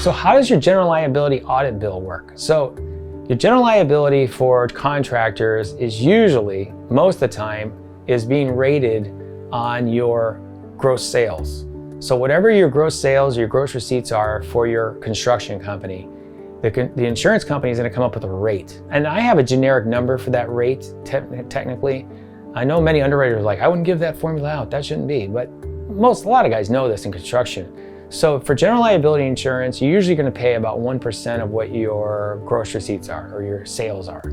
So how does your general liability audit bill work? So your general liability for contractors is usually, most of the time, is being rated on your gross sales. So whatever your gross sales, your gross receipts are for your construction company, the insurance company is going to come up with a rate. And I have a generic number for that rate, technically. I know many underwriters are like, I wouldn't give that formula out, that shouldn't be. But a lot of guys know this in construction. So for general liability insurance, you're usually going to pay about 1% of what your gross receipts are or your sales are.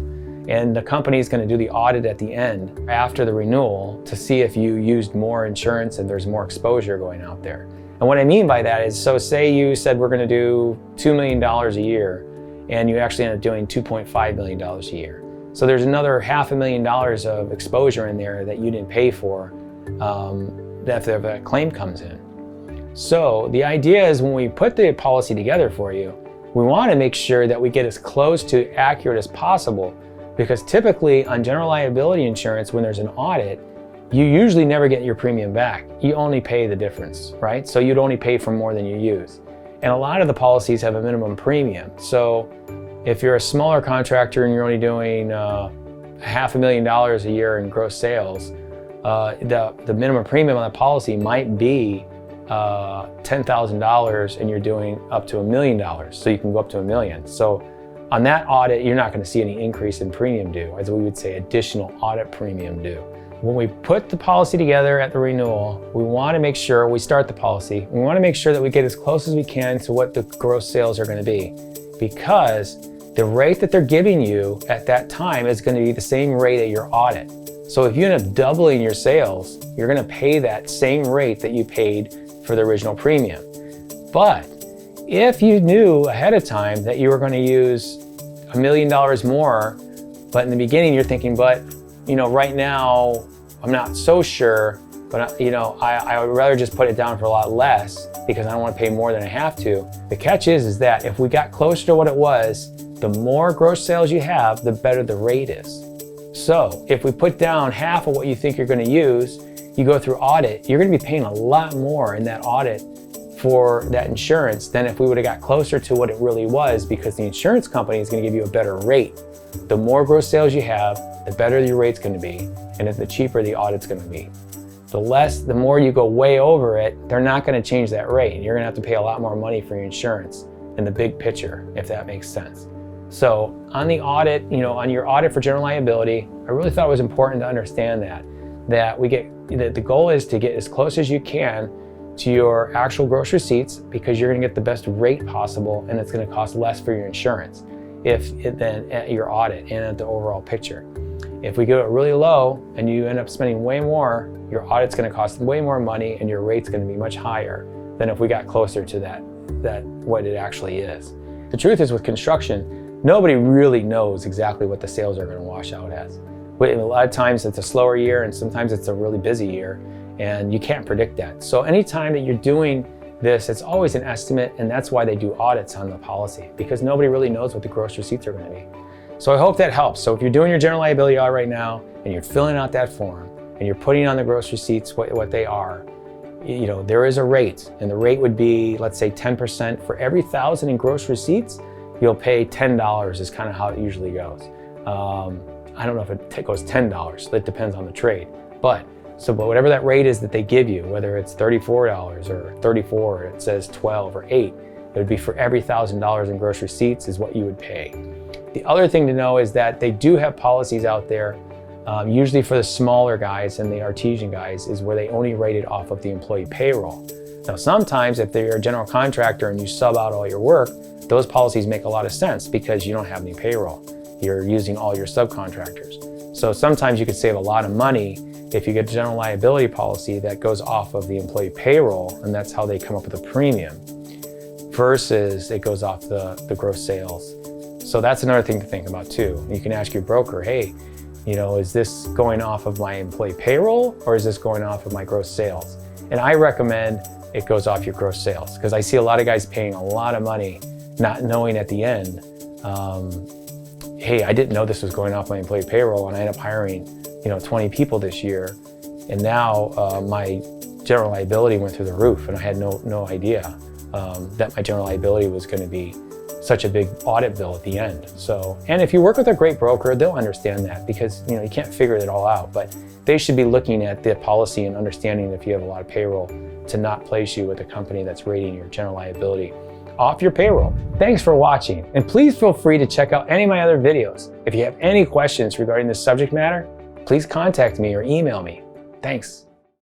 And the company is going to do the audit at the end after the renewal to see if you used more insurance and there's more exposure going out there. And what I mean by that is, so say you said we're going to do $2 million a year and you actually end up doing $2.5 million a year. So there's another $500,000 of exposure in there that you didn't pay for if a claim comes in. So the idea is when we put the policy together for you, we want to make sure that we get as close to accurate as possible, because typically on general liability insurance, when there's an audit, you usually never get your premium back. You only pay the difference, right? So you'd only pay for more than you use. And a lot of the policies have a minimum premium. So if you're a smaller contractor and you're only doing $500,000 a year in gross sales, the minimum premium on the policy might be $10,000 and you're doing up to $1 million. So you can go up to $1 million. So on that audit, you're not going to see any increase in premium due, as we would say additional audit premium due. When we put the policy together at the renewal, we want to make sure we start the policy. We want to make sure that we get as close as we can to what the gross sales are going to be, because the rate that they're giving you at that time is going to be the same rate at your audit. So if you end up doubling your sales, you're going to pay that same rate that you paid for the original premium. But if you knew ahead of time that you were going to use $1 million more, but in the beginning you're thinking, but right now I'm not so sure, but I would rather just put it down for a lot less because I don't want to pay more than I have to. The catch is that if we got closer to what it was, the more gross sales you have, the better the rate is. So if we put down half of what you think you're going to use, you go through audit, you're going to be paying a lot more in that audit for that insurance than if we would have got closer to what it really was, because the insurance company is going to give you a better rate. The more gross sales you have, the better your rate's going to be, and the cheaper the audit's going to be. The more you go way over it, they're not going to change that rate. You're going to have to pay a lot more money for your insurance in the big picture, if that makes sense. So on the audit, on your audit for general liability, I really thought it was important to understand that the goal is to get as close as you can to your actual gross receipts, because you're going to get the best rate possible and it's going to cost less for your insurance than at your audit and at the overall picture. If we go really low and you end up spending way more, your audit's going to cost way more money and your rate's going to be much higher than if we got closer to that what it actually is. The truth is, with construction, nobody really knows exactly what the sales are going to wash out as. A lot of times it's a slower year and sometimes it's a really busy year, and you can't predict that. So anytime that you're doing this, it's always an estimate, and that's why they do audits on the policy, because nobody really knows what the gross receipts are going to be. So I hope that helps. So if you're doing your general liability audit right now and you're filling out that form and you're putting on the gross receipts what they are, there is a rate, and the rate would be, let's say 10%. For every 1,000 in gross receipts, you'll pay $10 is kind of how it usually goes. I don't know if it goes $10, it depends on the trade. But whatever that rate is that they give you, whether it's $34 or $34, or it says 12 or 8, it would be for every $1,000 in gross receipts is what you would pay. The other thing to know is that they do have policies out there, usually for the smaller guys and the artisan guys, is where they only rate it off of the employee payroll. Now sometimes if you're a general contractor and you sub out all your work, those policies make a lot of sense because you don't have any payroll. You're using all your subcontractors. So sometimes you could save a lot of money if you get a general liability policy that goes off of the employee payroll, and that's how they come up with a premium, versus it goes off the gross sales. So that's another thing to think about too. You can ask your broker, hey, is this going off of my employee payroll or is this going off of my gross sales? And I recommend it goes off your gross sales, because I see a lot of guys paying a lot of money not knowing at the end, hey, I didn't know this was going off my employee payroll, and I ended up hiring 20 people this year, and now my general liability went through the roof and I had no idea. that my general liability was going to be such a big audit bill at the end. So, and if you work with a great broker, they'll understand that, because you can't figure it all out, but they should be looking at the policy and understanding if you have a lot of payroll to not place you with a company that's rating your general liability off your payroll. Thanks for watching, and please feel free to check out any of my other videos. If you have any questions regarding this subject matter, please contact me or email me. Thanks.